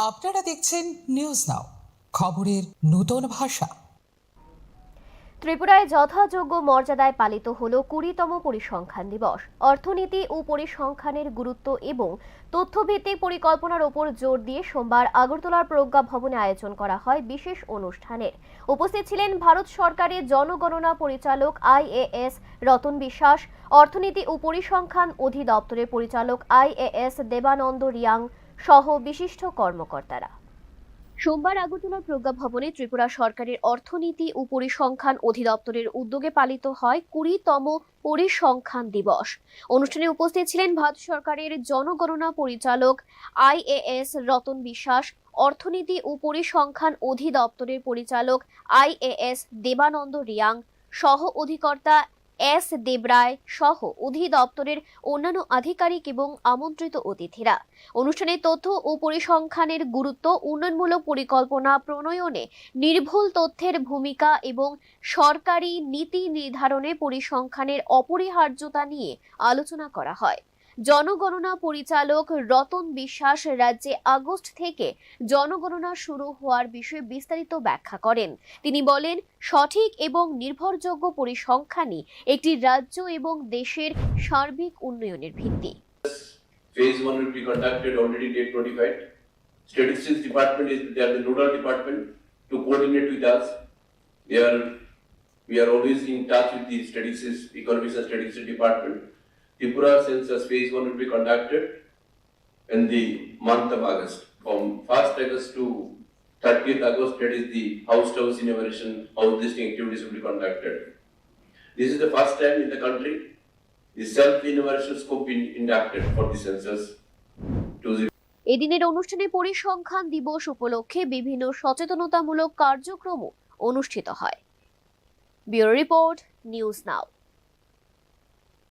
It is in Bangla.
আপনারা দেখছেন নিউজ নাও, খবরের নতুন ভাষা। ত্রিপুরায় যথাযোগ্য মর্যাদায় পালিত হল 20তম পরিসংখ্যান দিবস। অর্থনীতি ও পরিসংখ্যানের গুরুত্ব এবং তথ্যভিত্তিক পরিকল্পনার উপর জোর দিয়ে সোমবার আগরতলার প্রজ্ঞা ভবনে আয়োজন করা হয় বিশেষ অনুষ্ঠানের। উপস্থিত ছিলেন ভারত সরকারের জনগণনা পরিচালক IAS রতন বিশ্বাস, অর্থনীতি ও পরিসংখ্যান অধিদপ্তরের পরিচালক IAS দেবানন্দ রিয়াং সহ বিশিষ্ট কর্মকর্তারা। সোমবার আগরতলার প্রজ্ঞা ভবনে ত্রিপুরা সরকারের অর্থনীতি ও পরিসংখ্যান অধিদপ্তরের উদ্যোগে পালিত হয় 20তম পরিসংখ্যান দিবস। অনুষ্ঠানে উপস্থিত ছিলেন ভারত সরকারের জনগণনা পরিচালক IAS রতন বিশ্বাস, অর্থনীতি ও পরিসংখ্যান অধিদপ্তরের পরিচালক IAS দেবানন্দ রিয়াং, সহ অধিকর্তা S দেবরায় সহ অধিদপ্তরের অন্যান্য আধিকারিক এবং আমন্ত্রিত অতিথিরা। অনুষ্ঠানে তথ্য ও পরিসংখ্যানের গুরুত্ব, উন্নয়নমূলক পরিকল্পনা প্রণয়নে নির্ভুল তথ্যের ভূমিকা এবং সরকারি নীতি নির্ধারণে পরিসংখ্যানের অপরিহার্যতা নিয়ে আলোচনা করা হয়। জনগণনা পরিচালক রতন বিশ্বাস রাজ্যে আগস্ট থেকে জনগণনা শুরু হওয়ার বিষয়ে বিস্তারিত ব্যাখ্যা করেন। তিনি বলেন, সঠিক এবং নির্ভরযোগ্য পরিসংখ্যানই একটি রাজ্য এবং দেশের সার্বিক উন্নয়নের ভিত্তি। Phase 1 will be conducted already date notified. Statistics department they are the nodal department to coordinate with us. We are always in touch with the statistics, economics and statistics department. Tripura census phase 1 will be conducted in the month of August. From 1st August to 30th August, that is the house to house enumeration, house listing activities will be conducted. This is the first time in the country the self-enumeration scope been enacted for the census. এদিনের অনুষ্ঠানে পরিসংখ্যান দিবস উপলক্ষে বিভিন্ন সচেতনতামূলক কার্যক্রম অনুষ্ঠিত হয়। Bureau report, news now.